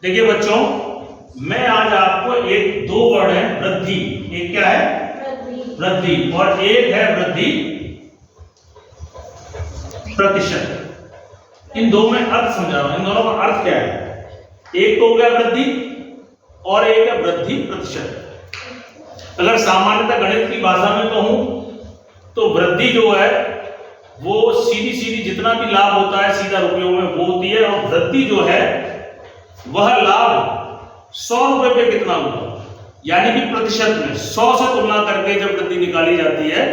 देखिए बच्चों, मैं आज आपको एक दो वर्ड है वृद्धि, एक क्या है वृद्धि, और एक है वृद्धि प्रतिशत। इन दो में अर्थ समझा रहा हूं, इन दोनों का अर्थ क्या है। एक तो हो गया वृद्धि और एक है वृद्धि प्रतिशत। अगर सामान्यतः गणित की भाषा में कहूं तो वृद्धि जो है वो सीधी सीधी जितना भी लाभ होता है सीधा रुपयों में वो होती है, और वृद्धि जो है वह लाभ 100 रुपए पे कितना हुआ, यानी कि प्रतिशत में 100 से तुलना करके जब वृद्धि निकाली जाती है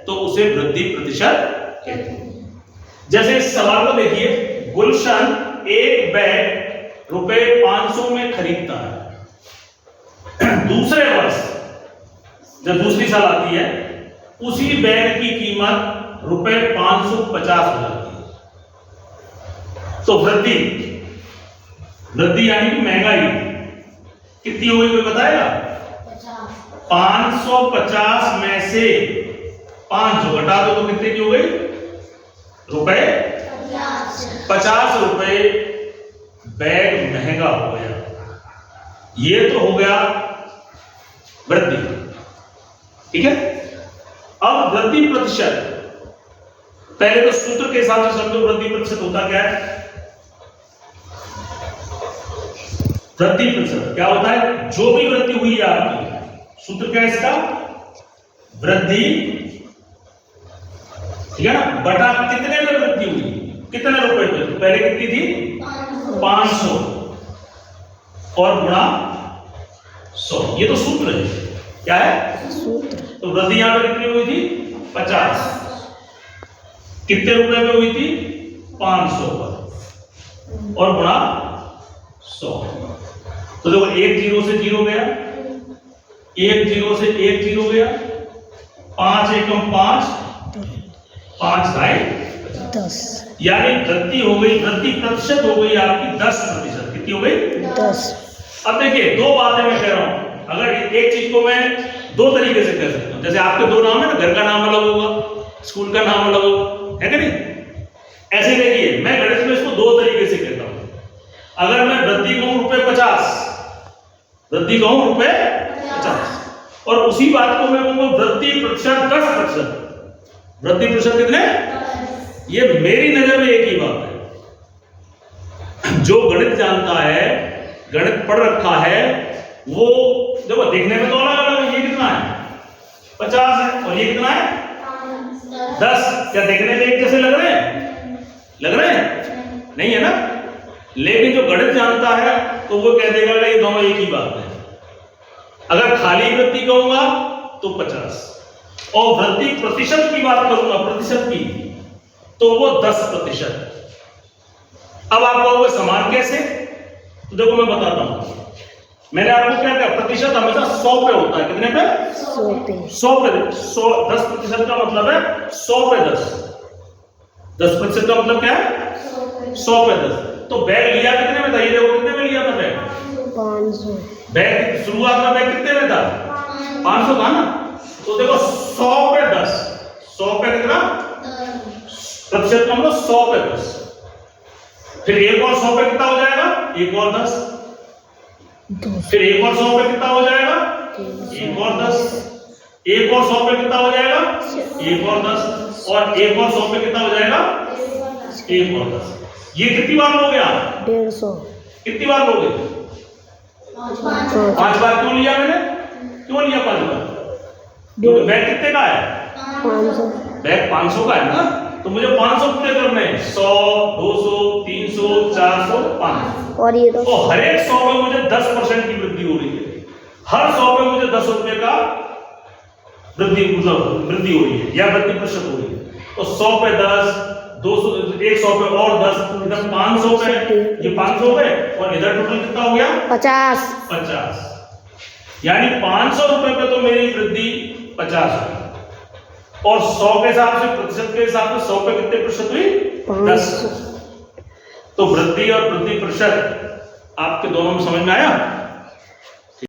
तो उसे वृद्धि प्रतिशत कहते हैं। जैसे इस सवाल को देखिए, गुलशन एक बैग रुपए 500 में खरीदता है। दूसरे वर्ष जब दूसरी साल आती है उसी बैग की कीमत रुपए 550 हो जाती है। तो वृद्धि यानी कि महंगाई कितनी हो गई, कोई बताएगा? 550 में से 500 घटा दो तो कितने की हो गई? रुपए 50 रुपए बैग महंगा हो गया। ये तो हो गया वृद्धि, ठीक है। अब वृद्धि प्रतिशत, पहले तो सूत्र के हिसाब से समझो वृद्धि प्रतिशत होता क्या है। वृद्धि प्रतिशत क्या होता है? जो भी वृद्धि हुई है आपकी, सूत्र क्या है इसका? वृद्धि, ठीक है ना, बटा कितने में वृद्धि हुई, कितने रुपए पे। तो पहले कितनी थी? 500 और गुणा 100, ये तो सूत्र है। क्या है? सूत्र। तो वृद्धि यहां पर कितनी हुई थी? 50। कितने रुपए पे हुई थी? 500 पर, और गुणा 100। तो देखो, एक जीरो से जीरो गया, एक जीरो से एक जीरो गया, 5 एकम 5, 5 ढाई 10, यानी वृद्धि हो गई, वृद्धि प्रतिशत हो गई आपकी 10%। कितनी हो गई? 10। अब देखिए, दो बातें मैं कह रहा हूं। अगर एक चीज को मैं दो तरीके से कह सकता हूं, जैसे आपके दो नाम है ना, घर का नाम अलग होगा, स्कूल का नाम अलग होगा, है कि नहीं? ऐसे देखिए, मैं गणित में इसको दो तरीके से कहता हूं। अगर मैं वृद्धि कहूं रुपए 50, वृद्धि कहूं रुपए 50, और उसी बात को मैं कहूंगा वृद्धि प्रतिशत 10%। वृद्धि प्रतिशत कितने? ये मेरी नजर में एक ही बात है। जो गणित जानता है, गणित पढ़ रखा है, वो देखो देखने में तो अलग अलग है। ये कितना है? 50 है, और ये कितना है? 10। क्या देखने में एक जैसे लग रहे हैं? लग रहे हैं? नहीं है ना। लेकिन जो गणित जानता है तो वो कह देगा ये दोनों एक ही बात है। अगर खाली वृद्धि कहूंगा तो 50, और वृद्धि प्रतिशत की बात करूंगा, प्रतिशत की, तो वो 10%। अब आप कहोगे समान कैसे? तो देखो मैं बताता हूं। मैंने आपको क्या कहा, प्रतिशत हमेशा 100 पे होता है। कितने पे? 100 पे। 100 पे 100, 10% का मतलब है 100 पे 10। 10% का मतलब क्या है? 100 पे 10। तो बैग लिया कितने में था? ये देखो कितने में लिया था बैग? 500। बैग शुरुआत में बैग कितने में था? 500 था ना। तो देखो 100 पे 10, 100 पे कितना? प्रतिशत का मतलब 100 पे 10। फिर एक और 100 पे कितना हो जाएगा? एक और 10। फिर एक और 100 पे कितना हो जाएगा? एक और 10। एक और 100 पे कितना हो जाएगा? एक और 10। और एक और 100 पे कितना हो जाएगा? एक और 10। ये कितनी बार लोगे आप? 150। कितनी बार लोगे? 5 बार। क्यों लिया मैंने? क्यों लिया 5 बार? क्योंकि बैग कितने का है? 500। बैग 500 का है ना, तो मुझे 500 पूरे करने हैं। 100, 200, 300, 400, 500, और ये तो हर एक 100 में मुझे 10% की वृद्धि हो रही है। हर 100 में मुझे 10 रुपए का वृद्धि हो रही है, या वृद्धि प्रतिशत हो रही है। तो 100 पे 10, 200, 100 पे और 10, इधर 500 पे, ये 500 पे, और इधर टोटल कितना हो गया? 50। यानी 500 रुपए पे तो मेरी वृद्धि 50 हुई, और 100 के हिसाब से, प्रतिशत के हिसाब से 100 पे कितने प्रतिशत हुई? 10। तो वृद्धि और वृद्धि प्रतिशत आपके दोनों में समझ में आया?